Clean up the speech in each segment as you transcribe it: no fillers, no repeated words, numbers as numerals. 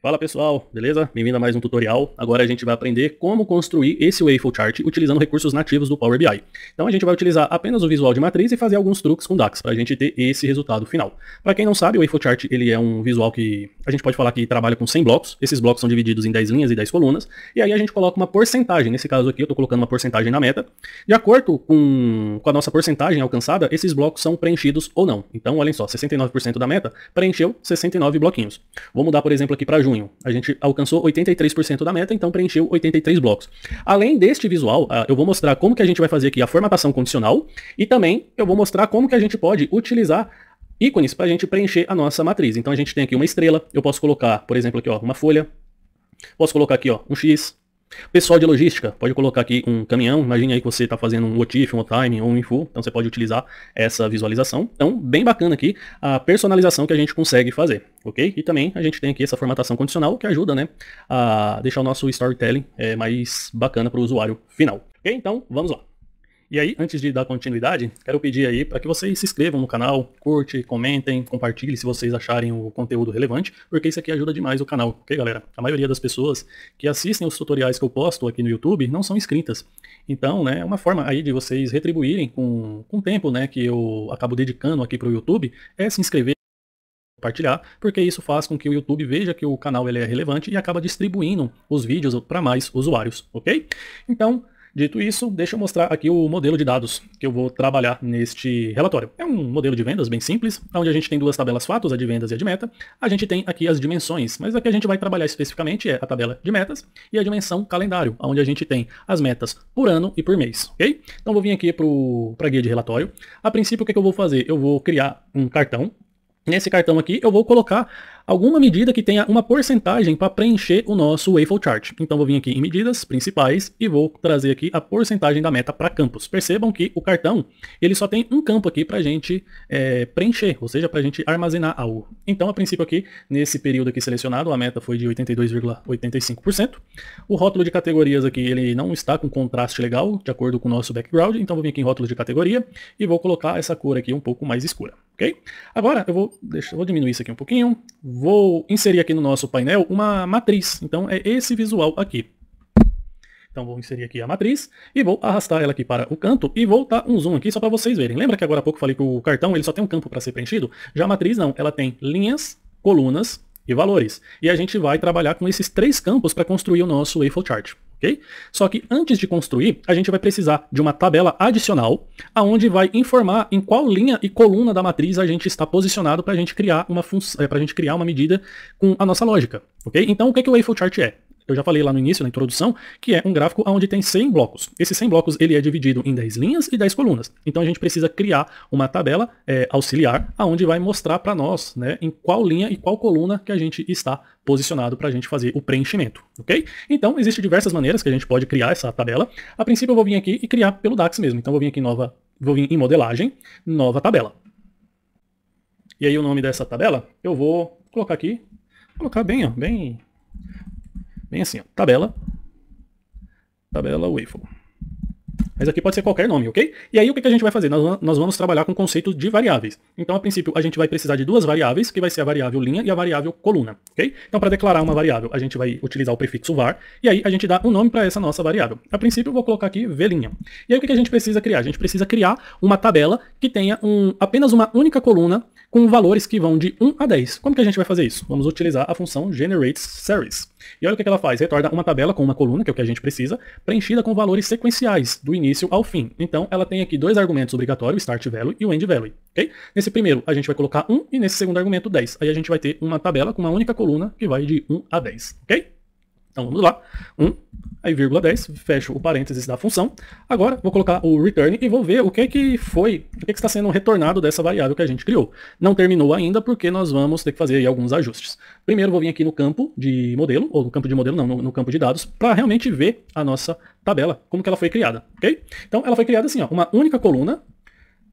Fala pessoal, beleza? Bem-vindo a mais um tutorial. Agora a gente vai aprender como construir esse Waffle Chart utilizando recursos nativos do Power BI. Então a gente vai utilizar apenas o visual de matriz e fazer alguns truques com DAX para a gente ter esse resultado final. Para quem não sabe, o Waffle Chart ele é um visual que a gente pode falar que trabalha com 100 blocos. Esses blocos são divididos em 10 linhas e 10 colunas. E aí a gente coloca uma porcentagem. Nesse caso aqui eu estou colocando uma porcentagem na meta. De acordo com a nossa porcentagem alcançada, esses blocos são preenchidos ou não. Então olhem só, 69% da meta preencheu 69 bloquinhos. Vou mudar, por exemplo, aqui para junho. A gente alcançou 83% da meta, então preencheu 83 blocos. Além deste visual, eu vou mostrar como que a gente vai fazer aqui a formatação condicional e também eu vou mostrar como que a gente pode utilizar ícones para a gente preencher a nossa matriz. Então a gente tem aqui uma estrela, eu posso colocar, por exemplo, aqui ó, uma folha, posso colocar aqui ó, um X. Pessoal de logística, pode colocar aqui um caminhão, imagine aí que você está fazendo um OTIF, um OTime ou um info, então você pode utilizar essa visualização. Então, bem bacana aqui a personalização que a gente consegue fazer, ok? E também a gente tem aqui essa formatação condicional que ajuda, né, a deixar o nosso storytelling mais bacana para o usuário final. Ok? Então, vamos lá. E aí, antes de dar continuidade, quero pedir aí para que vocês se inscrevam no canal, curte, comentem, compartilhem se vocês acharem o conteúdo relevante, porque isso aqui ajuda demais o canal, ok, galera? A maioria das pessoas que assistem os tutoriais que eu posto aqui no YouTube não são inscritas. Então, né, é uma forma aí de vocês retribuírem com o tempo, né, que eu acabo dedicando aqui para o YouTube, é se inscrever, compartilhar, porque isso faz com que o YouTube veja que o canal ele é relevante e acaba distribuindo os vídeos para mais usuários, ok? Então, dito isso, deixa eu mostrar aqui o modelo de dados que eu vou trabalhar neste relatório. É um modelo de vendas bem simples, onde a gente tem duas tabelas fatos, a de vendas e a de meta. A gente tem aqui as dimensões, mas aqui a gente vai trabalhar especificamente é a tabela de metas e a dimensão calendário, onde a gente tem as metas por ano e por mês, ok? Então vou vir aqui para a guia de relatório. A princípio, o que eu vou fazer? Eu vou criar um cartão. Nesse cartão aqui eu vou colocar alguma medida que tenha uma porcentagem para preencher o nosso Waffle Chart. Então vou vir aqui em medidas principais e vou trazer aqui a porcentagem da meta para campos. Percebam que o cartão ele só tem um campo aqui para a gente preencher, ou seja, para a gente armazenar algo. Então a princípio aqui, nesse período aqui selecionado, a meta foi de 82,85%. O rótulo de categorias aqui ele não está com contraste legal, de acordo com o nosso background, então vou vir aqui em rótulo de categoria e vou colocar essa cor aqui um pouco mais escura. Ok? Agora eu vou diminuir isso aqui um pouquinho, vou inserir aqui no nosso painel uma matriz, então é esse visual aqui. Então vou inserir aqui a matriz e vou arrastar ela aqui para o canto e vou dar um zoom aqui só para vocês verem. Lembra que agora há pouco eu falei que o cartão ele só tem um campo para ser preenchido? Já a matriz não, ela tem linhas, colunas e valores. E a gente vai trabalhar com esses três campos para construir o nosso Waffle Chart. Okay? Só que antes de construir, a gente vai precisar de uma tabela adicional, aonde vai informar em qual linha e coluna da matriz a gente está posicionado para a gente criar uma para a gente criar uma medida com a nossa lógica. Okay? Então o que o Waffle Chart é? Eu já falei lá no início, na introdução, que é um gráfico onde tem 100 blocos. Esses 100 blocos ele é dividido em 10 linhas e 10 colunas. Então a gente precisa criar uma tabela auxiliar, onde vai mostrar para nós, né, em qual linha e qual coluna que a gente está posicionado para a gente fazer o preenchimento. Ok? Então existem diversas maneiras que a gente pode criar essa tabela. A princípio eu vou vir aqui e criar pelo DAX mesmo. Então vou vir aqui em modelagem, nova tabela. E aí o nome dessa tabela eu vou colocar aqui, bem, ó, bem assim, ó, tabela Waffle. Mas aqui pode ser qualquer nome, ok? E aí o que a gente vai fazer? Nós vamos trabalhar com o conceito de variáveis. Então, a princípio, a gente vai precisar de duas variáveis, que vai ser a variável linha e a variável coluna, ok? Então, para declarar uma variável, a gente vai utilizar o prefixo var, e aí a gente dá um nome para essa nossa variável. A princípio, eu vou colocar aqui vlinha. E aí o que a gente precisa criar? A gente precisa criar uma tabela que tenha apenas uma única coluna com valores que vão de 1 a 10. Como que a gente vai fazer isso? Vamos utilizar a função generateSeries. E olha o que ela faz, retorna uma tabela com uma coluna, que é o que a gente precisa, preenchida com valores sequenciais, do início ao fim. Então ela tem aqui dois argumentos obrigatórios, start value e o end value. Okay? Nesse primeiro a gente vai colocar 1 e nesse segundo argumento 10. Aí a gente vai ter uma tabela com uma única coluna que vai de 1 a 10. Ok? Então vamos lá, 1, aí vírgula 10, fecho o parênteses da função. Agora vou colocar o return e vou ver o que está sendo retornado dessa variável que a gente criou. Não terminou ainda porque nós vamos ter que fazer aí alguns ajustes. Primeiro vou vir aqui no campo de modelo, ou no campo de modelo não, no campo de dados, para realmente ver a nossa tabela, como que ela foi criada, ok? Então ela foi criada assim, ó, uma única coluna,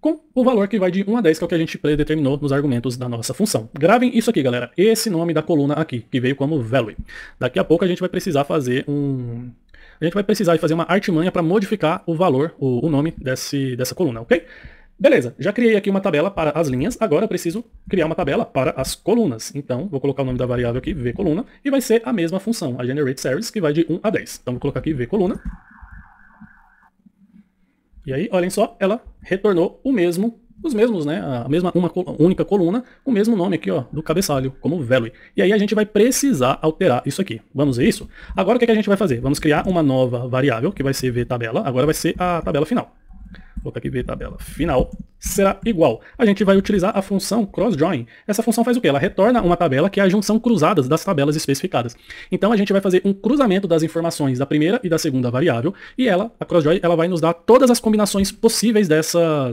com o valor que vai de 1 a 10, que é o que a gente predeterminou nos argumentos da nossa função. Gravem isso aqui, galera, esse nome da coluna aqui, que veio como value. Daqui a pouco a gente vai precisar fazer fazer uma artimanha para modificar o valor, o nome dessa coluna, ok? Beleza, já criei aqui uma tabela para as linhas, agora eu preciso criar uma tabela para as colunas. Então, vou colocar o nome da variável aqui, vcoluna, e vai ser a mesma função, a generateSeries, que vai de 1 a 10. Então, vou colocar aqui vcoluna. E aí, olhem só, ela retornou os mesmos, né? A mesma única coluna, com o mesmo nome aqui, ó, do cabeçalho, como value. E aí a gente vai precisar alterar isso aqui. Vamos ver isso? Agora o que a gente vai fazer? Vamos criar uma nova variável, que vai ser vTabela. Agora vai ser a tabela final. Vou colocar aqui vTabela final, será igual. A gente vai utilizar a função crossjoin. Essa função faz o quê? Ela retorna uma tabela que é a junção cruzada das tabelas especificadas. Então a gente vai fazer um cruzamento das informações da primeira e da segunda variável, e a crossjoin, ela vai nos dar todas as combinações possíveis dessa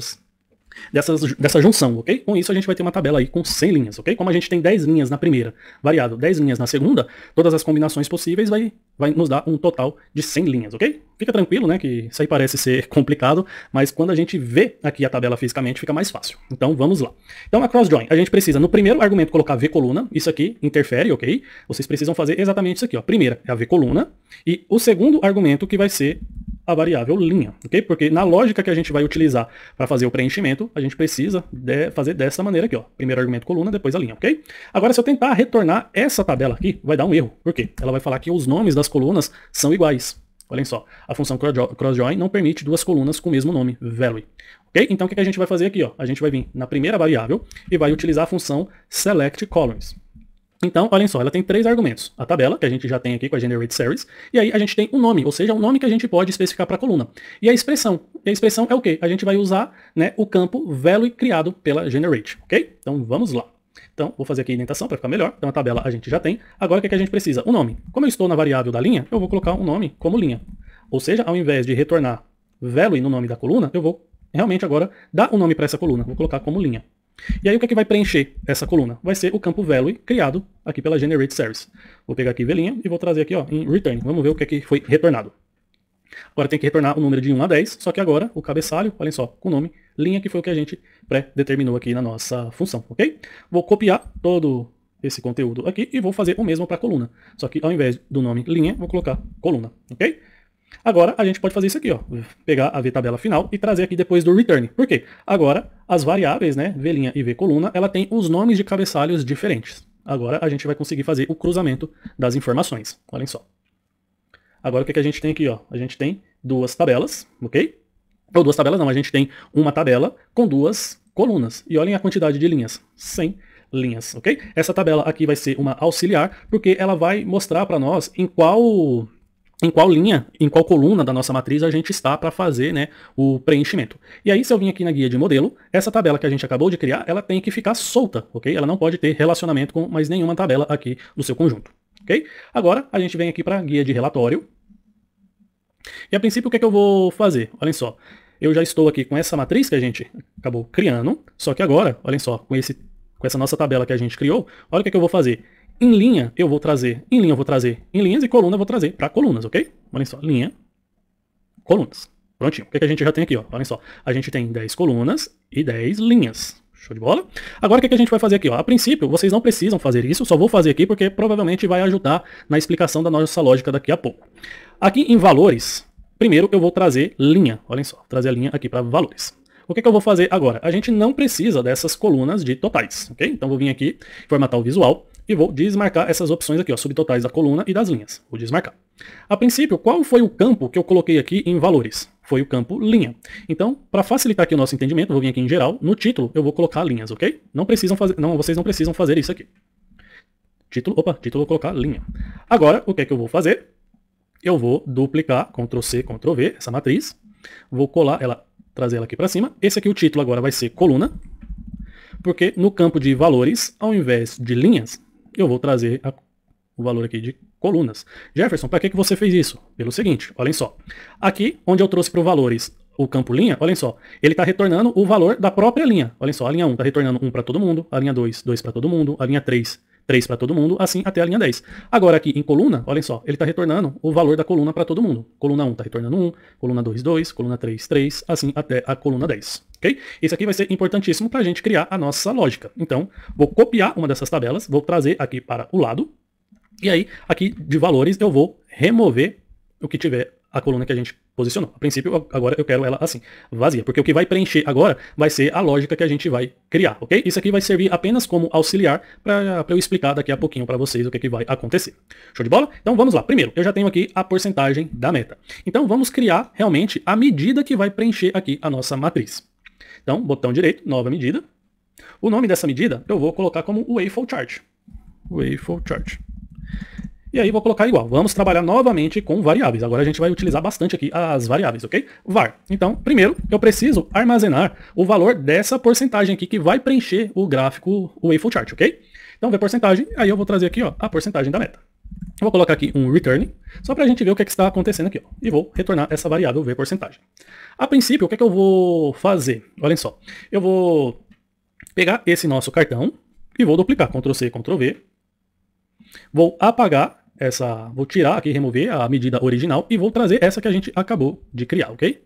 junção, ok? Com isso a gente vai ter uma tabela aí com 100 linhas, ok? Como a gente tem 10 linhas na primeira variável, 10 linhas na segunda, todas as combinações possíveis vai nos dar um total de 100 linhas, ok? Fica tranquilo, né, que isso aí parece ser complicado, mas quando a gente vê aqui a tabela fisicamente fica mais fácil. Então vamos lá. Então a crossjoin, a gente precisa no primeiro argumento colocar vcoluna, isso aqui interfere, ok? Vocês precisam fazer exatamente isso aqui, ó. Primeira é a vcoluna e o segundo argumento que vai ser a variável linha, ok? Porque na lógica que a gente vai utilizar para fazer o preenchimento, a gente precisa fazer dessa maneira aqui, ó. Primeiro argumento coluna, depois a linha, ok? Agora, se eu tentar retornar essa tabela aqui, vai dar um erro. Por quê? Ela vai falar que os nomes das colunas são iguais. Olhem só, a função crossjoin não permite duas colunas com o mesmo nome, value. Ok? Então o que a gente vai fazer aqui, ó? A gente vai vir na primeira variável e vai utilizar a função selectColumns. Então, olhem só, ela tem 3 argumentos. A tabela, que a gente já tem aqui com a generateSeries, e aí a gente tem o nome, ou seja, o nome que a gente pode especificar para a coluna. E a expressão. E a expressão é o quê? A gente vai usar, né, o campo value criado pela generate, ok? Então, vamos lá. Então, vou fazer aqui a indentação para ficar melhor. Então, a tabela a gente já tem. Agora, o que a gente precisa? O nome. Como eu estou na variável da linha, eu vou colocar um nome como linha. Ou seja, ao invés de retornar value no nome da coluna, eu vou realmente agora dar o nome para essa coluna. Vou colocar como linha. E aí o que é que vai preencher essa coluna? Vai ser o campo value criado aqui pela generateSeries. Vou pegar aqui velinha e vou trazer aqui, ó, em return. Vamos ver o que é que foi retornado. Agora tem que retornar o número de 1 a 10, só que agora o cabeçalho, olhem só, com o nome linha, que foi o que a gente pré-determinou aqui na nossa função, ok? Vou copiar todo esse conteúdo aqui e vou fazer o mesmo para a coluna. Só que ao invés do nome linha, vou colocar coluna, ok? Agora a gente pode fazer isso aqui, ó, pegar a vtabela final e trazer aqui depois do return. Por quê? Agora as variáveis, né, vlinha e vcoluna, ela tem os nomes de cabeçalhos diferentes. Agora a gente vai conseguir fazer o cruzamento das informações. Olhem só. Agora o que a gente tem aqui, ó? A gente tem duas tabelas, ok? Ou duas tabelas não, a gente tem uma tabela com duas colunas. E olhem a quantidade de linhas, 100 linhas, ok? Essa tabela aqui vai ser uma auxiliar, porque ela vai mostrar para nós em qual linha, em qual coluna da nossa matriz a gente está para fazer, né, o preenchimento. E aí, se eu vim aqui na guia de modelo, essa tabela que a gente acabou de criar, ela tem que ficar solta, ok? Ela não pode ter relacionamento com mais nenhuma tabela aqui do seu conjunto, ok? Agora, a gente vem aqui para a guia de relatório. E a princípio, o que é que eu vou fazer? Olhem só, eu já estou aqui com essa matriz que a gente acabou criando, só que agora, olhem só, com essa nossa tabela que a gente criou, olha o que é que eu vou fazer. Em linha eu vou trazer em linhas e coluna eu vou trazer para colunas, ok? Olhem só, linha, colunas. Prontinho. O que a gente já tem aqui, ó? Olhem só, a gente tem 10 colunas e 10 linhas. Show de bola? Agora o que a gente vai fazer aqui, ó? A princípio, vocês não precisam fazer isso, só vou fazer aqui porque provavelmente vai ajudar na explicação da nossa lógica daqui a pouco. Aqui em valores, primeiro eu vou trazer linha. Olhem só, trazer a linha aqui para valores. O que eu vou fazer agora? A gente não precisa dessas colunas de totais, ok? Então vou vir aqui, formatar o visual e vou desmarcar essas opções aqui, ó, subtotais da coluna e das linhas. Vou desmarcar. A princípio, qual foi o campo que eu coloquei aqui em valores? Foi o campo linha. Então, para facilitar aqui o nosso entendimento, vou vir aqui em geral, no título eu vou colocar linhas, ok? Não precisam fazer, não, vocês não precisam fazer isso aqui. Título eu vou colocar linha. Agora, o que é que eu vou fazer? Eu vou duplicar, Ctrl+C, Ctrl+V, essa matriz, vou colar ela, trazer ela aqui para cima. Esse aqui, o título agora vai ser coluna, porque no campo de valores, ao invés de linhas, eu vou trazer o valor aqui de colunas. Jefferson, para que você fez isso? Pelo seguinte, olhem só. Aqui, onde eu trouxe para o valores o campo linha, olhem só, ele está retornando o valor da própria linha. Olhem só, a linha 1 está retornando 1 para todo mundo, a linha 2, 2 para todo mundo, a linha 3, 3 para todo mundo, assim até a linha 10. Agora aqui em coluna, olhem só, ele está retornando o valor da coluna para todo mundo. Coluna 1 está retornando 1, coluna 2, 2, coluna 3, 3, assim até a coluna 10. Okay? Isso aqui vai ser importantíssimo para a gente criar a nossa lógica. Então, vou copiar uma dessas tabelas, vou trazer aqui para o lado, e aí, aqui de valores, eu vou remover o que tiver a coluna que a gente posicionou. A princípio, agora eu quero ela assim, vazia, porque o que vai preencher agora vai ser a lógica que a gente vai criar, ok? Isso aqui vai servir apenas como auxiliar para eu explicar daqui a pouquinho para vocês o que vai acontecer. Show de bola? Então vamos lá. Primeiro, eu já tenho aqui a porcentagem da meta. Então vamos criar realmente a medida que vai preencher aqui a nossa matriz. Então, botão direito, nova medida. O nome dessa medida eu vou colocar como Waffle Chart. Waffle Chart. E aí vou colocar igual. Vamos trabalhar novamente com variáveis. Agora a gente vai utilizar bastante aqui as variáveis, ok? var. Então, primeiro, eu preciso armazenar o valor dessa porcentagem aqui que vai preencher o gráfico, o Waffle Chart, ok? Então, ver porcentagem, aí eu vou trazer aqui ó, a porcentagem da meta. Eu vou colocar aqui um return, só para a gente ver o que está acontecendo aqui, ó. E vou retornar essa variável ver porcentagem. A princípio, o que eu vou fazer? Olhem só. Eu vou pegar esse nosso cartão e vou duplicar, Ctrl+C, Ctrl+V. Vou apagar vou tirar aqui, remover a medida original e vou trazer essa que a gente acabou de criar, ok?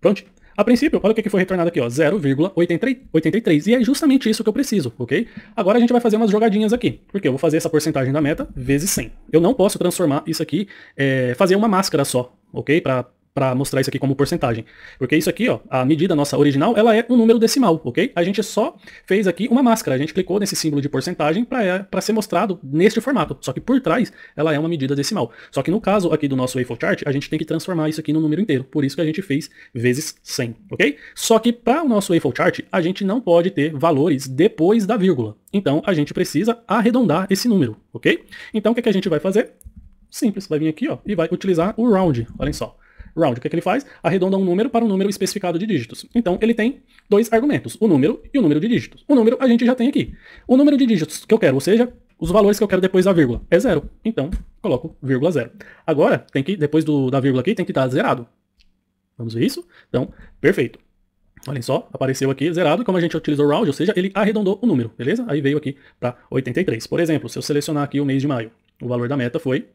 Pronto. A princípio, olha o que foi retornado aqui, ó, 0,83. E é justamente isso que eu preciso, ok? Agora a gente vai fazer umas jogadinhas aqui, porque eu vou fazer essa porcentagem da meta vezes 100. Eu não posso transformar isso aqui, fazer uma máscara só, ok? Para mostrar isso aqui como porcentagem. Porque isso aqui, ó, a medida nossa original, ela é um número decimal, ok? A gente só fez aqui uma máscara, a gente clicou nesse símbolo de porcentagem para ser mostrado neste formato. Só que por trás, ela é uma medida decimal. Só que no caso aqui do nosso Waffle Chart, a gente tem que transformar isso aqui no número inteiro. Por isso que a gente fez vezes 100, ok? Só que para o nosso Waffle Chart, a gente não pode ter valores depois da vírgula. Então, a gente precisa arredondar esse número, ok? Então, o que a gente vai fazer? Simples, vai vir aqui, ó, e vai utilizar o round, olhem só. Round, o que ele faz? Arredonda um número para um número especificado de dígitos. Então, ele tem dois argumentos, o número e o número de dígitos. O número a gente já tem aqui. O número de dígitos que eu quero, ou seja, os valores que eu quero depois da vírgula, é 0. Então, coloco vírgula 0. Agora, tem que, depois da vírgula aqui, tem que estar zerado. Vamos ver isso? Então, perfeito. Olhem só, apareceu aqui zerado, como a gente utilizou o round, ou seja, ele arredondou o número, beleza? Aí veio aqui para 83. Por exemplo, se eu selecionar aqui o mês de maio, o valor da meta foi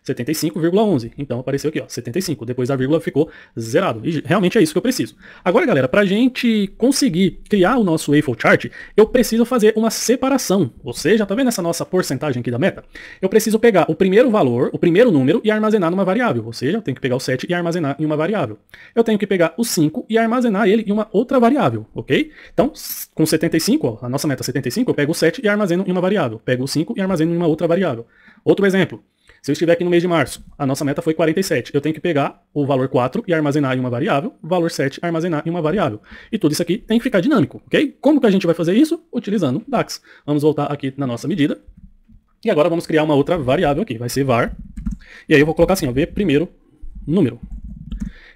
75,11. Então apareceu aqui, ó, 75. Depois da vírgula ficou zerado. E realmente é isso que eu preciso. Agora, galera, para a gente conseguir criar o nosso Waffle Chart, eu preciso fazer uma separação. Ou seja, tá vendo essa nossa porcentagem aqui da meta? Eu preciso pegar o primeiro valor, o primeiro número e armazenar numa variável. Ou seja, eu tenho que pegar o 7 e armazenar em uma variável. Eu tenho que pegar o 5 e armazenar ele em uma outra variável, ok? Então, com 75, ó, a nossa meta é 75, eu pego o 7 e armazeno em uma variável. Pego o 5 e armazeno em uma outra variável. Outro exemplo. Se eu estiver aqui no mês de março, a nossa meta foi 47. Eu tenho que pegar o valor 4 e armazenar em uma variável, o valor 7 armazenar em uma variável. E tudo isso aqui tem que ficar dinâmico, ok? Como que a gente vai fazer isso? Utilizando DAX. Vamos voltar aqui na nossa medida. E agora vamos criar uma outra variável aqui. Vai ser var. E aí eu vou colocar assim, ó, v primeiro número.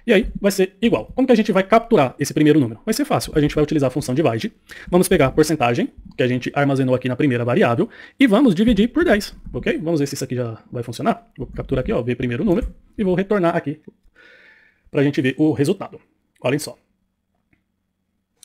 E aí vai ser igual. Como que a gente vai capturar esse primeiro número? Vai ser fácil. A gente vai utilizar a função divide. Vamos pegar a porcentagem, que a gente armazenou aqui na primeira variável, e vamos dividir por 10. Ok? Vamos ver se isso aqui já vai funcionar. Vou capturar aqui, ó, ver primeiro número, e vou retornar aqui para a gente ver o resultado. Olhem só.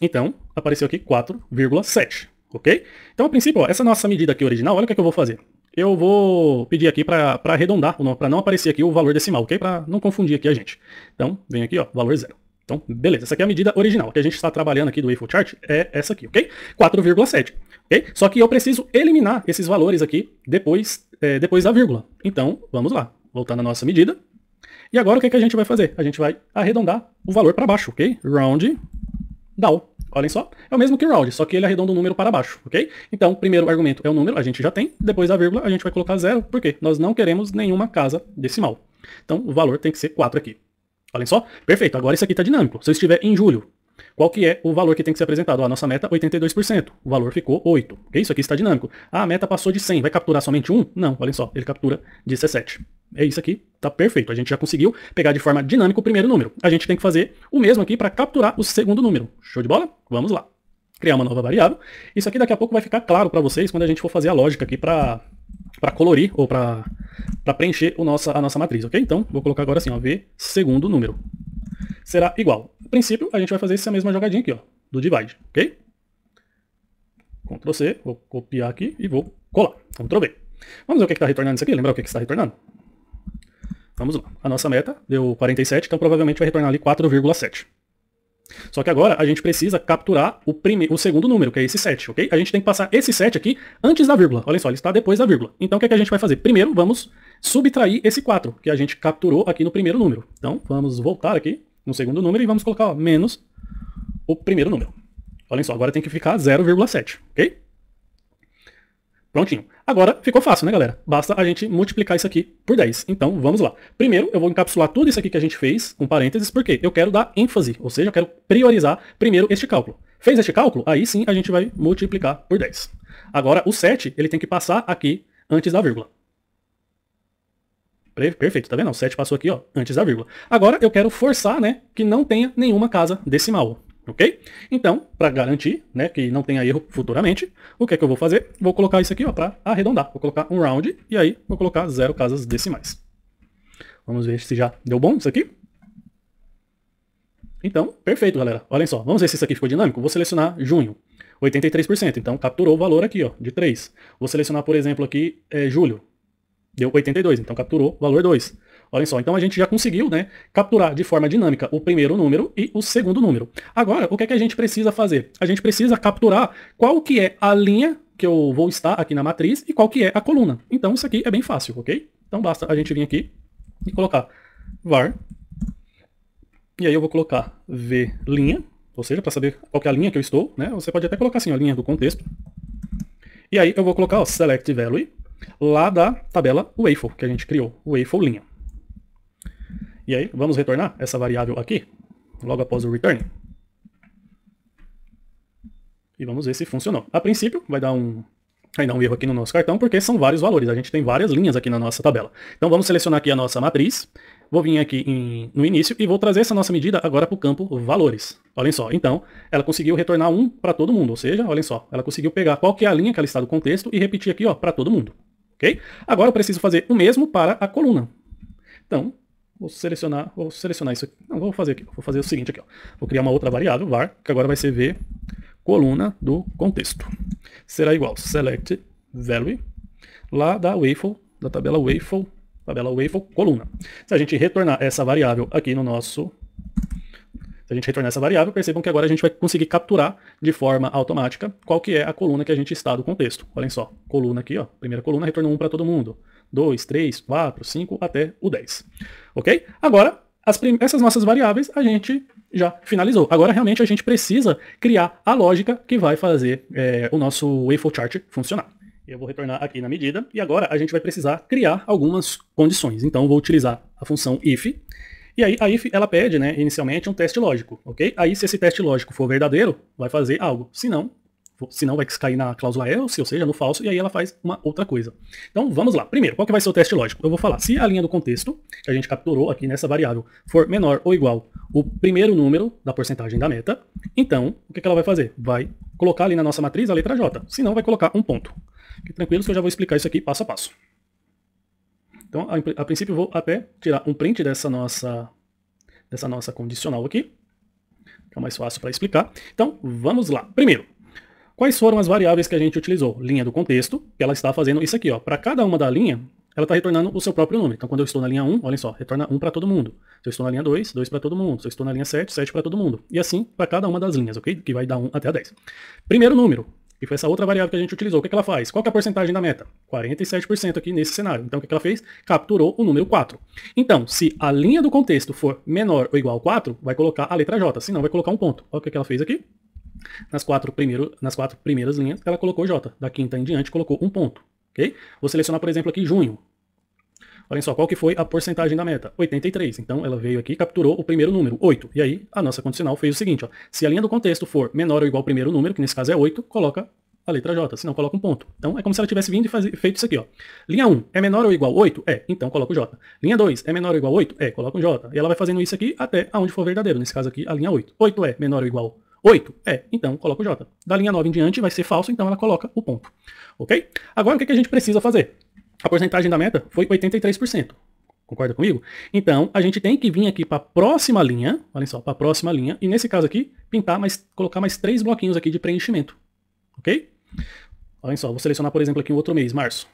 Então, apareceu aqui 4,7. Ok? Então, a princípio, ó, essa nossa medida aqui original, olha o que eu vou fazer. Eu vou pedir aqui para arredondar, para não aparecer aqui o valor decimal, ok? Para não confundir aqui a gente. Então, vem aqui, ó, valor 0. Então, beleza. Essa aqui é a medida original. O que a gente está trabalhando aqui do Waffle Chart é essa aqui, ok? 4,7, ok? Só que eu preciso eliminar esses valores aqui depois da vírgula. Então, vamos lá. Voltar na nossa medida. E agora o que a gente vai fazer? A gente vai arredondar o valor para baixo, ok? Round down. Olhem só, é o mesmo que round, só que ele arredonda o número para baixo, ok? Então, o primeiro argumento é o número, a gente já tem, depois da vírgula a gente vai colocar 0, porque nós não queremos nenhuma casa decimal. Então, o valor tem que ser 4 aqui. Olhem só, perfeito, agora isso aqui está dinâmico. Se eu estiver em julho, qual que é o valor que tem que ser apresentado? A nossa meta, 82%, o valor ficou 8, ok? Isso aqui está dinâmico. Ah, a meta passou de 100, vai capturar somente 1? Não, olhem só, ele captura 17. É isso aqui, tá perfeito. A gente já conseguiu pegar de forma dinâmica o primeiro número. A gente tem que fazer o mesmo aqui para capturar o segundo número. Show de bola? Vamos lá. Criar uma nova variável. Isso aqui daqui a pouco vai ficar claro para vocês quando a gente for fazer a lógica aqui para colorir ou para preencher a nossa matriz, ok? Então, vou colocar agora assim, ó, v segundo número. Será igual. A princípio, a gente vai fazer essa mesma jogadinha aqui, ó, do divide, ok? Ctrl C, vou copiar aqui e vou colar. Ctrl V. Vamos ver o que está retornando isso aqui, lembrar o que está retornando? Vamos lá. A nossa meta deu 47, então provavelmente vai retornar ali 4,7. Só que agora a gente precisa capturar o segundo número, que é esse 7, ok? A gente tem que passar esse 7 aqui antes da vírgula. Olha só, ele está depois da vírgula. Então o que a gente vai fazer? Primeiro, vamos subtrair esse 4, que a gente capturou aqui no primeiro número. Então, vamos voltar aqui no segundo número e vamos colocar, ó, menos o primeiro número. Olhem só, agora tem que ficar 0,7, ok? Prontinho. Agora ficou fácil, né, galera? Basta a gente multiplicar isso aqui por 10. Então, vamos lá. Primeiro, eu vou encapsular tudo isso aqui que a gente fez, com parênteses, porque eu quero dar ênfase, ou seja, eu quero priorizar primeiro este cálculo. Fez este cálculo? Aí sim a gente vai multiplicar por 10. Agora, o 7, ele tem que passar aqui antes da vírgula. Perfeito, tá vendo? O 7 passou aqui, ó, antes da vírgula. Agora, eu quero forçar, né, que não tenha nenhuma casa decimal. Ok? Então, para garantir, né, que não tenha erro futuramente, o que é que eu vou fazer? Vou colocar isso aqui, ó, para arredondar. Vou colocar um round e aí vou colocar 0 casas decimais. Vamos ver se já deu bom isso aqui. Então, perfeito, galera. Olhem só. Vamos ver se isso aqui ficou dinâmico. Vou selecionar junho, 83%. Então, capturou o valor aqui, ó, de 3. Vou selecionar, por exemplo, aqui julho. Deu 82, então capturou o valor 2. Olhem só, então a gente já conseguiu, né, capturar de forma dinâmica o primeiro número e o segundo número. Agora, o que é que a gente precisa fazer? A gente precisa capturar qual que é a linha que eu vou estar aqui na matriz e qual que é a coluna. Então isso aqui é bem fácil, ok? Então basta a gente vir aqui e colocar var, e aí eu vou colocar v linha, ou seja, para saber qual que é a linha que eu estou, né? Você pode até colocar assim, a linha do contexto. E aí eu vou colocar, ó, select value, lá da tabela waffle que a gente criou, waffle linha. E aí, vamos retornar essa variável aqui, logo após o return. E vamos ver se funcionou. A princípio, vai dar um erro aqui no nosso cartão, porque são vários valores. A gente tem várias linhas aqui na nossa tabela. Então vamos selecionar aqui a nossa matriz. Vou vir aqui no início e vou trazer essa nossa medida agora para o campo valores. Olhem só, então, ela conseguiu retornar 1 para todo mundo. Ou seja, olhem só, ela conseguiu pegar qual que é a linha que ela está do contexto e repetir aqui, ó, para todo mundo. Ok? Agora eu preciso fazer o mesmo para a coluna. Então, vou selecionar isso aqui. Não, vou fazer o seguinte aqui, ó. Vou criar uma outra variável, var, que agora vai ser v coluna do contexto. Será igual select value lá da waffle, da tabela waffle coluna. Se a gente retornar essa variável aqui no nosso... Se a gente retornar essa variável, percebam que agora a gente vai conseguir capturar de forma automática qual que é a coluna que a gente está do contexto. Olhem só, coluna aqui, ó, primeira coluna retornou 1 para todo mundo. 2, 3, 4, 5 até o 10. Ok? Agora, essas nossas variáveis a gente já finalizou. Agora realmente a gente precisa criar a lógica que vai fazer o nosso waffle chart funcionar. Eu vou retornar aqui na medida e agora a gente vai precisar criar algumas condições. Então eu vou utilizar a função if. E aí a if ela pede, né, inicialmente um teste lógico, ok? Aí se esse teste lógico for verdadeiro, vai fazer algo. Se não vai cair na cláusula else, ou seja, no falso, e aí ela faz uma outra coisa. Então vamos lá. Primeiro, qual que vai ser o teste lógico? Eu vou falar, se a linha do contexto, que a gente capturou aqui nessa variável, for menor ou igual o primeiro número da porcentagem da meta, então o que ela vai fazer? Vai colocar ali na nossa matriz a letra J, se não vai colocar um ponto. Fique tranquilo que eu já vou explicar isso aqui passo a passo. Então, a princípio, eu vou até tirar um print dessa nossa condicional aqui, que é mais fácil para explicar. Então, vamos lá. Primeiro, quais foram as variáveis que a gente utilizou? Linha do contexto, que ela está fazendo isso aqui, ó. Para cada uma da linha, ela está retornando o seu próprio número. Então, quando eu estou na linha 1, olhem só, retorna 1 para todo mundo. Se eu estou na linha 2, 2 para todo mundo. Se eu estou na linha 7, 7 para todo mundo. E assim, para cada uma das linhas, ok? Que vai dar 1 até a 10. Primeiro número, que foi essa outra variável que a gente utilizou. O que ela faz? Qual que é a porcentagem da meta? 47% aqui nesse cenário. Então, o que ela fez? Capturou o número 4. Então, se a linha do contexto for menor ou igual a 4, vai colocar a letra J. Se não, vai colocar um ponto. Olha o que ela fez aqui. Nas quatro primeiras linhas, ela colocou J. Da quinta em diante, colocou um ponto. Okay? Vou selecionar, por exemplo, aqui junho. Olhem só, qual que foi a porcentagem da meta? 83. Então, ela veio aqui e capturou o primeiro número, 8. E aí, a nossa condicional fez o seguinte, ó. Se a linha do contexto for menor ou igual ao primeiro número, que nesse caso é 8, coloca a letra J, senão coloca um ponto. Então, é como se ela tivesse vindo e feito isso aqui, ó. Linha 1 é menor ou igual a 8? É, então coloca o J. Linha 2 é menor ou igual a 8? É, coloca um J. E ela vai fazendo isso aqui até aonde for verdadeiro. Nesse caso aqui, a linha 8. 8 é menor ou igual a 8? É, então coloca o J. Da linha 9 em diante vai ser falso, então ela coloca o ponto. Ok? Agora, o que a gente precisa fazer? A porcentagem da meta foi 83%. Concorda comigo? Então, a gente tem que vir aqui para a próxima linha, olha só, para a próxima linha, e nesse caso aqui, colocar mais 3 bloquinhos aqui de preenchimento. Ok? Olhem só, vou selecionar, por exemplo, aqui um outro mês, março,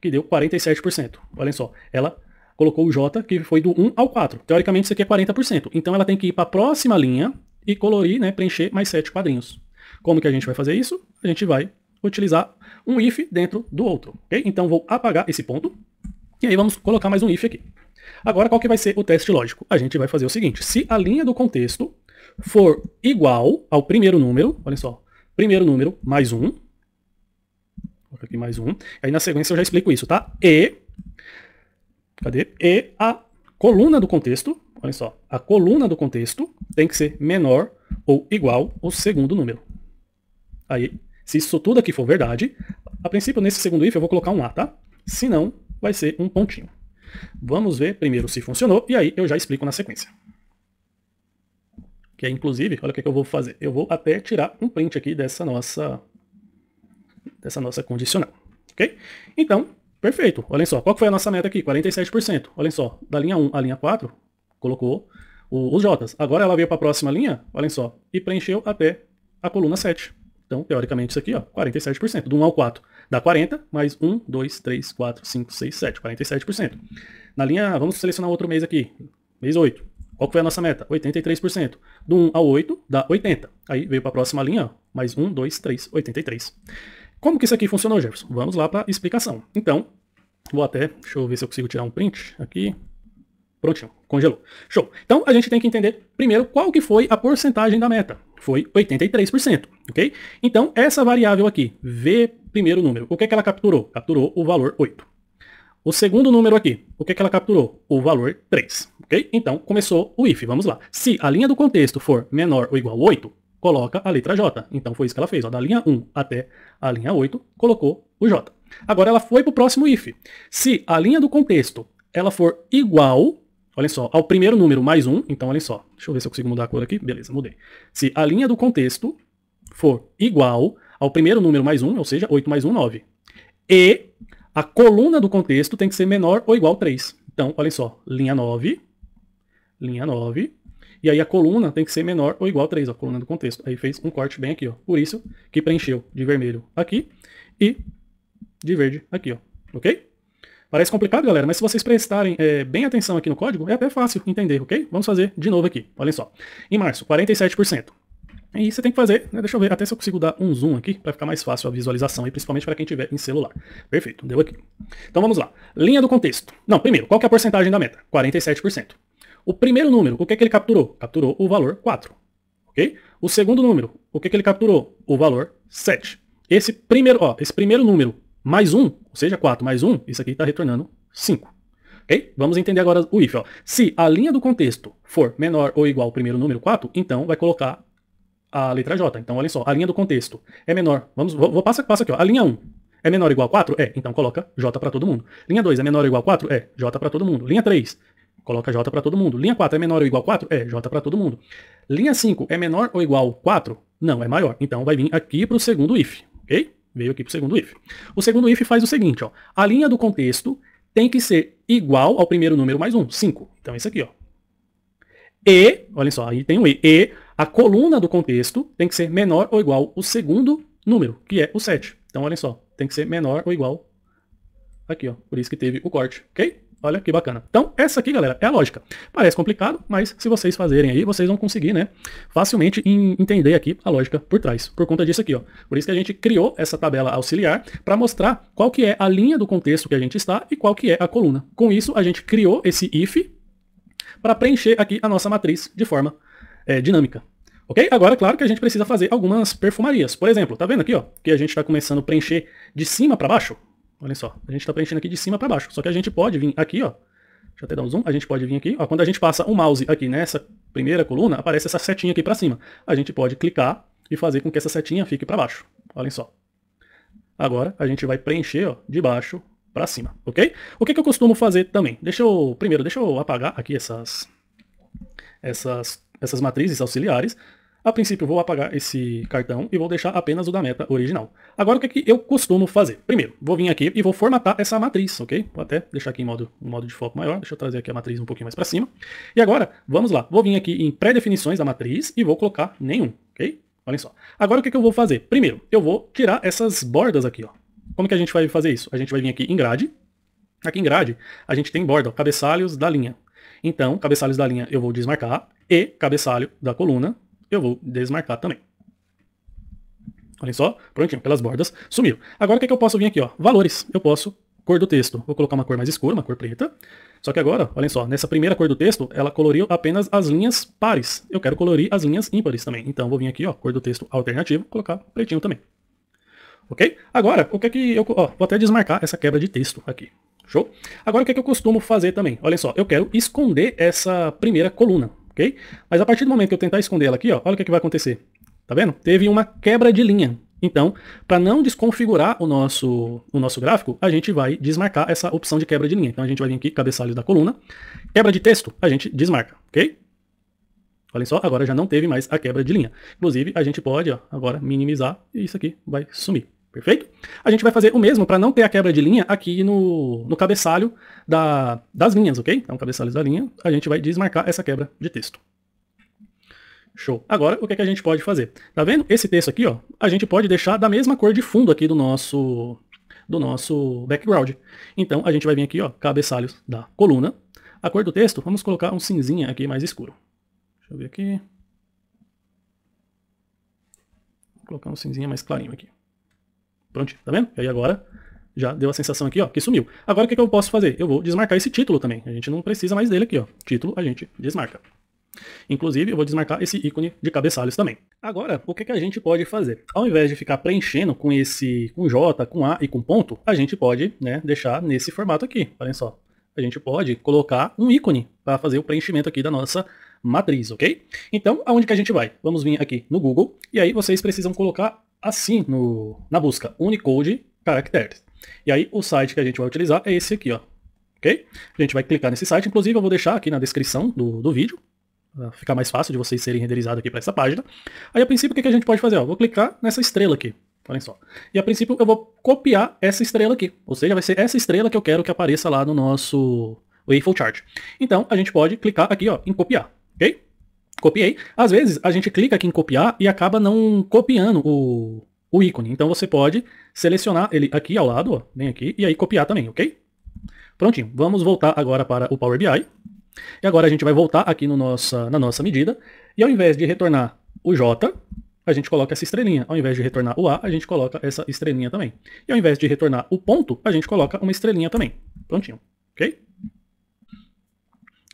que deu 47%. Olhem só, ela colocou o J, que foi do 1 ao 4. Teoricamente, isso aqui é 40%. Então, ela tem que ir para a próxima linha e colorir, né, preencher mais 7 quadrinhos. Como que a gente vai fazer isso? A gente vai utilizar um if dentro do outro. Ok? Então, vou apagar esse ponto. E aí vamos colocar mais um if aqui. Agora, qual que vai ser o teste lógico? A gente vai fazer o seguinte, se a linha do contexto for igual ao primeiro número, olha só, primeiro número mais 1, coloca aqui mais 1, aí na sequência eu já explico isso, tá? Cadê? E a coluna do contexto, olha só, a coluna do contexto tem que ser menor ou igual ao segundo número. Aí, se isso tudo aqui for verdade, a princípio nesse segundo if eu vou colocar um A, tá? Se não, vai ser um pontinho. Vamos ver primeiro se funcionou e aí eu já explico na sequência. Que é, inclusive, olha o que eu vou fazer. Eu vou até tirar um print aqui dessa nossa condicional, ok? Então, perfeito. Olhem só, qual que foi a nossa meta aqui? 47%. Olhem só, da linha 1 à linha 4, colocou os J's. Agora ela veio para a próxima linha, olhem só, e preencheu até a coluna 7. Então, teoricamente, isso aqui, ó, 47%. Do 1 ao 4 dá 40, mais 1, 2, 3, 4, 5, 6, 7. 47%. Na linha, vamos selecionar outro mês aqui. Mês 8. Qual foi a nossa meta? 83%. Do 1 ao 8 dá 80. Aí veio para a próxima linha, ó, mais 1, 2, 3, 83. Como que isso aqui funcionou, Jefferson? Vamos lá para a explicação. Então, deixa eu ver se eu consigo tirar um print aqui. Prontinho, congelou. Show. Então, a gente tem que entender primeiro qual que foi a porcentagem da meta. Foi 83%, ok? Então, essa variável aqui, V primeiro número, o que ela capturou? Capturou o valor 8. O segundo número aqui, o que ela capturou? O valor 3, ok? Então, começou o if, vamos lá. Se a linha do contexto for menor ou igual a 8, coloca a letra J. Então, foi isso que ela fez, ó, da linha 1 até a linha 8, colocou o J. Agora, ela foi para o próximo if. Se a linha do contexto ela for igual, olhem só, ao primeiro número mais 1, então olhem só, deixa eu ver se eu consigo mudar a cor aqui, beleza, mudei. Se a linha do contexto for igual ao primeiro número mais 1, ou seja, 8 mais 1, 9, e a coluna do contexto tem que ser menor ou igual a 3. Então, olhem só, linha 9, e aí a coluna tem que ser menor ou igual a 3, ó, a coluna do contexto. Aí fez um corte bem aqui, ó, por isso que preencheu de vermelho aqui e de verde aqui, ó, ok? Parece complicado, galera, mas se vocês prestarem bem atenção aqui no código, é até fácil entender, ok? Vamos fazer de novo aqui, olhem só. Em março, 47%. E você tem que fazer, né, deixa eu ver, até se eu consigo dar um zoom aqui, para ficar mais fácil a visualização, e principalmente para quem tiver em celular. Perfeito, deu aqui. Então vamos lá. Linha do contexto. Não, primeiro, qual que é a porcentagem da meta? 47%. O primeiro número, o que ele capturou? Capturou o valor 4, ok? O segundo número, o que ele capturou? O valor 7. Esse primeiro número, mais 1, ou seja, 4 mais 1, isso aqui está retornando 5. Ok? Vamos entender agora o if. Ó. Se a linha do contexto for menor ou igual ao primeiro número 4, então vai colocar a letra J. Então, olhem só, a linha do contexto é menor. Vou passo a passo aqui. Ó. A linha 1 é menor ou igual a 4? É. Então coloca J para todo mundo. Linha 2 é menor ou igual a 4? É. J para todo mundo. Linha 3, coloca J para todo mundo. Linha 4 é menor ou igual a 4? É. J para todo mundo. Linha 5 é menor ou igual a 4? Não, é maior. Então vai vir aqui para o segundo if. Ok? Veio aqui para o segundo if. O segundo if faz o seguinte, ó. A linha do contexto tem que ser igual ao primeiro número mais 1, 5. Então esse aqui, ó. E, olhem só, aí tem um e a coluna do contexto tem que ser menor ou igual ao segundo número, que é o 7. Então olhem só, tem que ser menor ou igual aqui, ó. Por isso que teve o corte, ok? Olha que bacana. Então, essa aqui, galera, é a lógica. Parece complicado, mas se vocês fazerem aí, vocês vão conseguir, né, facilmente entender aqui a lógica por trás. Por conta disso aqui, ó. Por isso que a gente criou essa tabela auxiliar para mostrar qual que é a linha do contexto que a gente está e qual que é a coluna. Com isso, a gente criou esse if para preencher aqui a nossa matriz de forma dinâmica. Ok? Agora, claro que a gente precisa fazer algumas perfumarias. Por exemplo, tá vendo aqui, ó, que a gente está começando a preencher de cima para baixo? Olha só, a gente está preenchendo aqui de cima para baixo. Só que a gente pode vir aqui, ó. Deixa eu até dar um zoom. A gente pode vir aqui, ó. Quando a gente passa o mouse aqui nessa primeira coluna, aparece essa setinha aqui para cima. A gente pode clicar e fazer com que essa setinha fique para baixo. Olhem só. Agora a gente vai preencher, ó, de baixo para cima, ok? O que eu costumo fazer também? Primeiro, deixa eu apagar aqui essas matrizes auxiliares. A princípio eu vou apagar esse cartão e vou deixar apenas o da meta original. Agora o que eu costumo fazer? Primeiro, vou vir aqui e vou formatar essa matriz, ok? Vou até deixar aqui em modo de foco maior, deixa eu trazer aqui a matriz um pouquinho mais para cima. E agora, vamos lá, vou vir aqui em pré-definições da matriz e vou colocar nenhum, ok? Olhem só. Agora o que eu vou fazer? Primeiro, eu vou tirar essas bordas aqui, ó. Como que a gente vai fazer isso? A gente vai vir aqui em grade. Aqui em grade, a gente tem borda, ó, cabeçalhos da linha. Então, cabeçalhos da linha eu vou desmarcar e cabeçalho da coluna eu vou desmarcar também. Olhem só, prontinho, pelas bordas sumiram. Agora o que eu posso vir aqui, ó? Valores. Eu posso cor do texto, vou colocar uma cor mais escura, uma cor preta. Só que agora, olhem só, nessa primeira cor do texto, ela coloriu apenas as linhas pares. Eu quero colorir as linhas ímpares também. Então vou vir aqui, ó, cor do texto alternativo, colocar pretinho também. Ok? Agora, o que é que eu... Ó, vou até desmarcar essa quebra de texto aqui. Show? Agora o que é que eu costumo fazer também? Olhem só, eu quero esconder essa primeira coluna, ok? Mas a partir do momento que eu tentar esconder ela aqui, ó, olha o que é que vai acontecer. Tá vendo? Teve uma quebra de linha. Então, para não desconfigurar o nosso gráfico, a gente vai desmarcar essa opção de quebra de linha. Então a gente vai vir aqui, cabeçalhos da coluna, quebra de texto, a gente desmarca, ok? Olhem só, agora já não teve mais a quebra de linha. Inclusive, a gente pode, ó, agora minimizar e isso aqui vai sumir. Perfeito? A gente vai fazer o mesmo para não ter a quebra de linha aqui no cabeçalho das linhas, ok? Então, cabeçalhos da linha, a gente vai desmarcar essa quebra de texto. Show. Agora, o que é que a gente pode fazer? Tá vendo? Esse texto aqui, ó, a gente pode deixar da mesma cor de fundo aqui do nosso background. Então, a gente vai vir aqui, ó, cabeçalhos da coluna. A cor do texto, vamos colocar um cinzinha aqui mais escuro. Deixa eu ver aqui. Vou colocar um cinzinha mais clarinho aqui. Prontinho, tá vendo? E aí agora já deu a sensação aqui, ó, que sumiu. Agora o que eu posso fazer? Eu vou desmarcar esse título também. A gente não precisa mais dele aqui, ó. Título a gente desmarca. Inclusive, eu vou desmarcar esse ícone de cabeçalhos também. Agora, o que a gente pode fazer? Ao invés de ficar preenchendo com J, com A e com ponto, a gente pode, né, deixar nesse formato aqui. Olhem só. A gente pode colocar um ícone para fazer o preenchimento aqui da nossa matriz, ok? Então, aonde que a gente vai? Vamos vir aqui no Google, e aí vocês precisam colocar assim na busca, Unicode Caracteres. E aí o site que a gente vai utilizar é esse aqui, ó. Ok? A gente vai clicar nesse site, inclusive eu vou deixar aqui na descrição do vídeo, para ficar mais fácil de vocês serem renderizados aqui para essa página. Aí a princípio o que a gente pode fazer? Ó, vou clicar nessa estrela aqui. Olhem só. E a princípio eu vou copiar essa estrela aqui. Ou seja, vai ser essa estrela que eu quero que apareça lá no nosso Waffle Chart. Então a gente pode clicar aqui, ó, em copiar. Ok? Copiei. Às vezes a gente clica aqui em copiar e acaba não copiando o ícone. Então você pode selecionar ele aqui ao lado, ó, bem aqui, e aí copiar também, ok? Prontinho. Vamos voltar agora para o Power BI. E agora a gente vai voltar aqui na nossa medida, e ao invés de retornar o J, a gente coloca essa estrelinha. Ao invés de retornar o A, a gente coloca essa estrelinha também. E ao invés de retornar o ponto, a gente coloca uma estrelinha também. Prontinho, ok?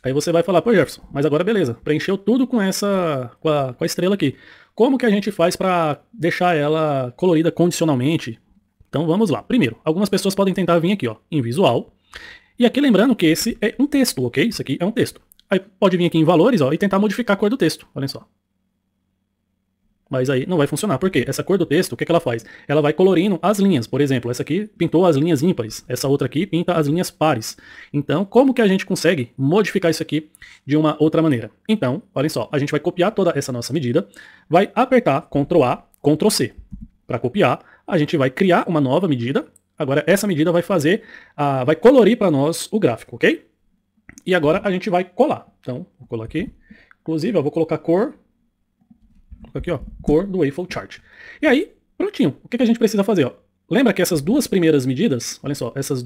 Aí você vai falar, pô Jefferson, mas agora beleza, preencheu tudo com a estrela aqui. Como que a gente faz para deixar ela colorida condicionalmente? Então vamos lá. Primeiro, algumas pessoas podem tentar vir aqui, ó, em visual. E aqui lembrando que esse é um texto, ok? Isso aqui é um texto. Aí pode vir aqui em valores, ó, e tentar modificar a cor do texto, olhem só. Mas aí não vai funcionar, por quê? Essa cor do texto, o que ela faz? Ela vai colorindo as linhas, por exemplo, essa aqui pintou as linhas ímpares, essa outra aqui pinta as linhas pares. Então, como que a gente consegue modificar isso aqui de uma outra maneira? Então, olhem só, a gente vai copiar toda essa nossa medida, vai apertar Ctrl A, Ctrl C. Para copiar, a gente vai criar uma nova medida. Agora essa medida vai vai colorir para nós o gráfico, ok? E agora a gente vai colar. Então, vou colar aqui. Inclusive, eu vou colocar cor. Aqui, ó, cor do Waffle Chart. E aí, prontinho. O que a gente precisa fazer, ó? Lembra que essas duas primeiras medidas, olha só, esses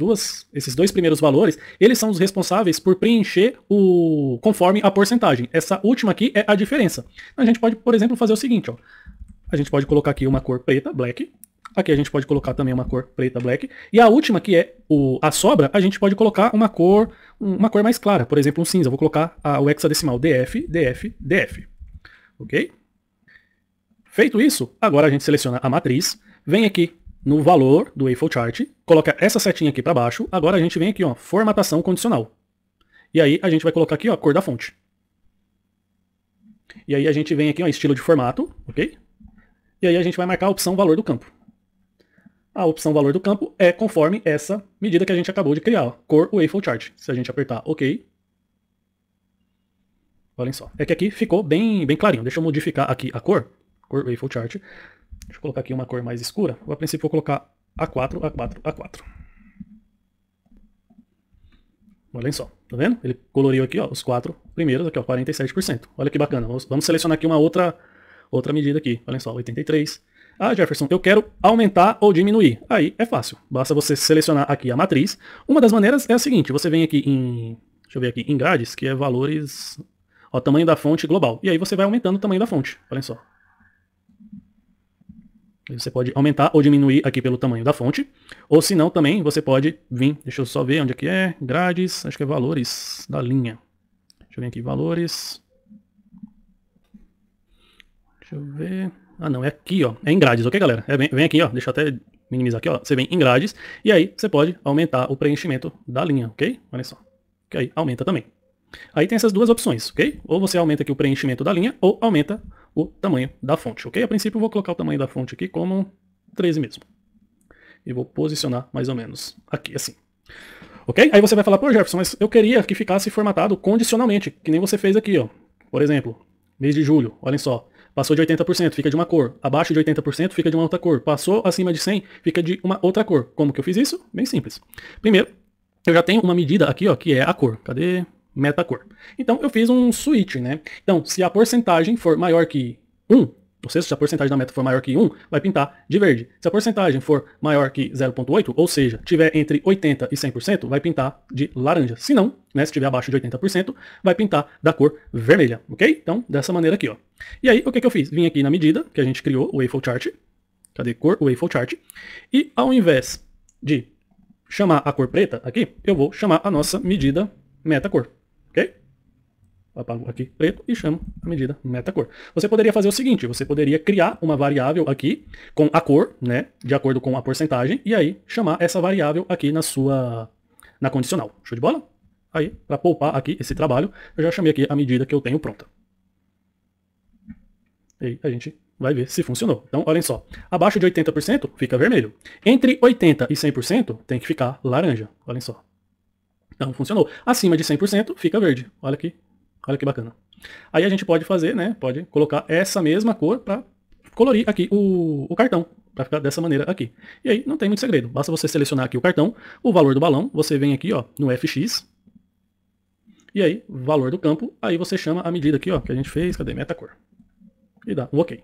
dois primeiros valores, eles são os responsáveis por preencher conforme a porcentagem. Essa última aqui é a diferença. A gente pode, por exemplo, fazer o seguinte, ó. A gente pode colocar aqui uma cor preta, black. Aqui a gente pode colocar também uma cor preta, black. E a última, que é a sobra, a gente pode colocar uma cor mais clara. Por exemplo, um cinza. Eu vou colocar o hexadecimal DF, DF, DF. Ok? Feito isso, agora a gente seleciona a matriz, vem aqui no valor do Waffle Chart, coloca essa setinha aqui para baixo, agora a gente vem aqui, ó, formatação condicional. E aí a gente vai colocar aqui, ó, cor da fonte. E aí a gente vem aqui, ó, estilo de formato, ok? E aí a gente vai marcar a opção valor do campo. A opção valor do campo é conforme essa medida que a gente acabou de criar, ó, cor Waffle Chart. Se a gente apertar OK, olhem só, é que aqui ficou bem clarinho. Deixa eu modificar aqui a cor Waffle Chart. Deixa eu colocar aqui uma cor mais escura. A princípio vou colocar A4, A4, A4. Olhem só, tá vendo? Ele coloriu aqui, ó, os 4 primeiros, aqui, ó, 47%. Olha que bacana. Vamos selecionar aqui uma outra medida aqui. Olhem só, 83. Ah, Jefferson, eu quero aumentar ou diminuir. Aí é fácil. Basta você selecionar aqui a matriz. Uma das maneiras é a seguinte, você vem aqui deixa eu ver aqui, em grades, que é valores, ó, tamanho da fonte global. E aí você vai aumentando o tamanho da fonte. Olhem só. Você pode aumentar ou diminuir aqui pelo tamanho da fonte, ou se não também você pode vir, deixa eu só ver onde é que é, grades, acho que é valores da linha. Deixa eu ver aqui, valores. Deixa eu ver. Ah não, é aqui ó, é em grades, ok galera? Vem aqui ó, deixa eu até minimizar aqui ó, você vem em grades, e aí você pode aumentar o preenchimento da linha, ok? Olha só, que aí aumenta também. Aí tem essas duas opções, ok? Ou você aumenta aqui o preenchimento da linha, ou aumenta o tamanho da fonte, ok? A princípio eu vou colocar o tamanho da fonte aqui como 13 mesmo. E vou posicionar mais ou menos aqui, assim. Ok? Aí você vai falar, pô Jefferson, mas eu queria que ficasse formatado condicionalmente, que nem você fez aqui, ó. Por exemplo, mês de julho, olhem só. Passou de 80%, fica de uma cor. Abaixo de 80%, fica de uma outra cor. Passou acima de 100%, fica de uma outra cor. Como que eu fiz isso? Bem simples. Primeiro, eu já tenho uma medida aqui, ó, que é a cor. Cadê? Metacor. Então eu fiz um switch, né? Então, se a porcentagem for maior que 1, ou seja, se a porcentagem da meta for maior que 1, vai pintar de verde. Se a porcentagem for maior que 0,8, ou seja, tiver entre 80% e 100%, vai pintar de laranja. Se não, né, se tiver abaixo de 80%, vai pintar da cor vermelha, ok? Então, dessa maneira aqui, ó. E aí, o que eu fiz? Vim aqui na medida que a gente criou, o Waffle Chart. Cadê cor? O Waffle Chart. E ao invés de chamar a cor preta aqui, eu vou chamar a nossa medida metacor. Ok? Apago aqui preto e chamo a medida metacor. Você poderia fazer o seguinte, você poderia criar uma variável aqui com a cor, né, de acordo com a porcentagem, e aí chamar essa variável aqui na condicional. Show de bola? Aí, para poupar aqui esse trabalho, eu já chamei aqui a medida que eu tenho pronta. E aí a gente vai ver se funcionou. Então, olhem só. Abaixo de 80% fica vermelho. Entre 80% e 100% tem que ficar laranja. Olhem só. Então, funcionou. Acima de 100% fica verde. Olha que bacana. Aí a gente pode fazer, né? Pode colocar essa mesma cor para colorir aqui o cartão. Para ficar dessa maneira aqui. E aí não tem muito segredo. Basta você selecionar aqui o cartão, o valor do balão. Você vem aqui ó, no FX. E aí, valor do campo. Aí você chama a medida aqui ó, que a gente fez. Cadê? Metacor. E dá um OK.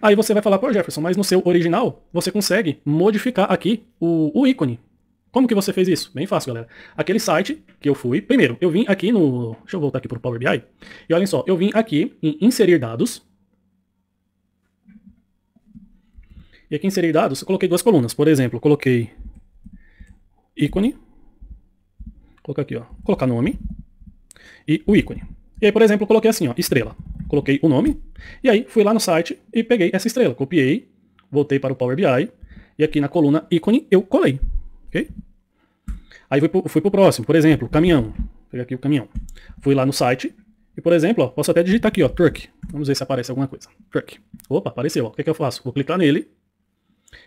Aí você vai falar, pô Jefferson, mas no seu original você consegue modificar aqui o ícone. Como que você fez isso? Bem fácil, galera. Aquele site que eu fui... Primeiro, eu vim aqui no... Deixa eu voltar aqui para o Power BI. E olhem só, eu vim aqui em Inserir Dados. E aqui em Inserir Dados, eu coloquei duas colunas. Por exemplo, eu coloquei ícone. Vou colocar aqui, ó. Colocar nome. E o ícone. E aí, por exemplo, eu coloquei assim, ó, estrela. Coloquei o nome. E aí, fui lá no site e peguei essa estrela. Copiei. Voltei para o Power BI. E aqui na coluna ícone, eu colei. Ok? Aí fui pro próximo, por exemplo, caminhão. Vou pegar aqui o caminhão. Fui lá no site e, por exemplo, ó, posso até digitar aqui, ó, truck. Vamos ver se aparece alguma coisa. Truck. Opa, apareceu. Ó. O que eu faço? Vou clicar nele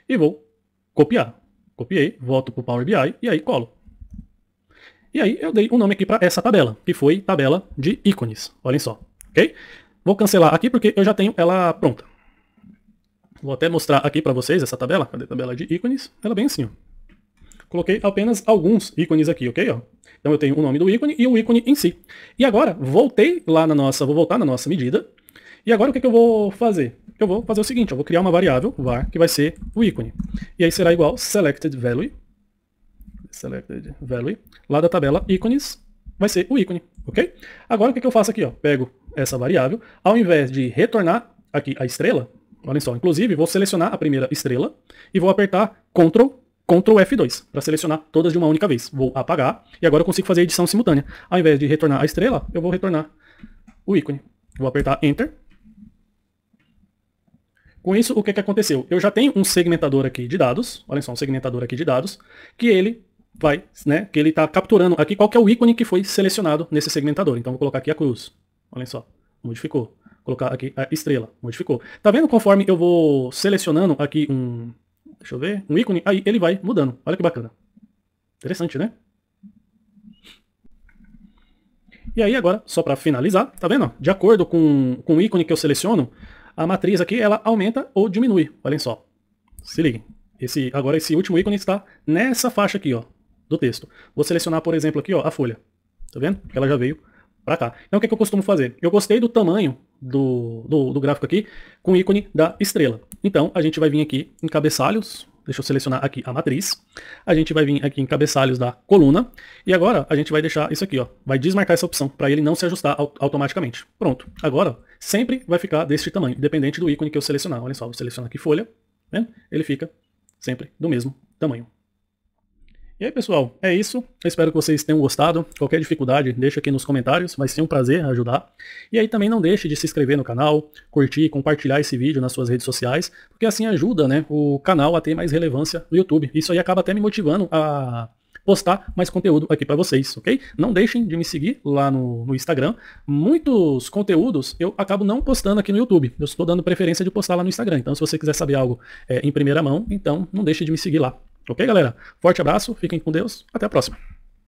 e vou copiar. Copiei, volto pro Power BI e aí colo. E aí eu dei um nome aqui para essa tabela, que foi tabela de ícones. Olhem só. Ok? Vou cancelar aqui porque eu já tenho ela pronta. Vou até mostrar aqui para vocês essa tabela. Cadê a tabela de ícones? Ela é bem assim, ó. Coloquei apenas alguns ícones aqui, ok? Ó. Então eu tenho o nome do ícone e o ícone em si. E agora, voltei lá vou voltar na nossa medida. E agora o que eu vou fazer? Eu vou fazer o seguinte, eu vou criar uma variável, var, que vai ser o ícone. E aí será igual selected value. Lá da tabela ícones, vai ser o ícone, ok? Agora o que eu faço aqui? Ó? Pego essa variável, ao invés de retornar aqui a estrela, olhem só, inclusive vou selecionar a primeira estrela e vou apertar Ctrl F2, para selecionar todas de uma única vez. Vou apagar, e agora eu consigo fazer a edição simultânea. Ao invés de retornar a estrela, eu vou retornar o ícone. Vou apertar Enter. Com isso, o que aconteceu? Eu já tenho um segmentador aqui de dados, olha só, um segmentador aqui de dados, que ele vai, né, que ele está capturando aqui qual que é o ícone que foi selecionado nesse segmentador. Então vou colocar aqui a cruz, olhem só, modificou. Vou colocar aqui a estrela, modificou. Tá vendo conforme eu vou selecionando aqui deixa eu ver, um ícone, aí ele vai mudando. Olha que bacana. Interessante, né? E aí agora, só para finalizar, tá vendo? De acordo com o ícone que eu seleciono, a matriz aqui, ela aumenta ou diminui. Olhem só. Se liguem. Agora esse último ícone está nessa faixa aqui, ó, do texto. Vou selecionar, por exemplo, aqui, ó, a folha. Tá vendo? Que ela já veio para cá. Então o que eu costumo fazer? Eu gostei do tamanho do gráfico aqui com o ícone da estrela. Então a gente vai vir aqui em cabeçalhos, deixa eu selecionar aqui a matriz, a gente vai vir aqui em cabeçalhos da coluna, e agora a gente vai deixar isso aqui, ó, vai desmarcar essa opção, para ele não se ajustar automaticamente. Pronto, agora, ó, sempre vai ficar deste tamanho, independente do ícone que eu selecionar. Olha só, vou selecionar aqui folha, né? Ele fica sempre do mesmo tamanho. E aí, pessoal, é isso. Eu espero que vocês tenham gostado. Qualquer dificuldade, deixa aqui nos comentários. Vai ser um prazer ajudar. E aí também não deixe de se inscrever no canal, curtir, compartilhar esse vídeo nas suas redes sociais, porque assim ajuda, né, o canal a ter mais relevância no YouTube. Isso aí acaba até me motivando a postar mais conteúdo aqui para vocês, ok? Não deixem de me seguir lá no Instagram. Muitos conteúdos eu acabo não postando aqui no YouTube. Eu estou dando preferência de postar lá no Instagram. Então, se você quiser saber algo em primeira mão, então não deixe de me seguir lá. Ok, galera? Forte abraço, fiquem com Deus, até a próxima.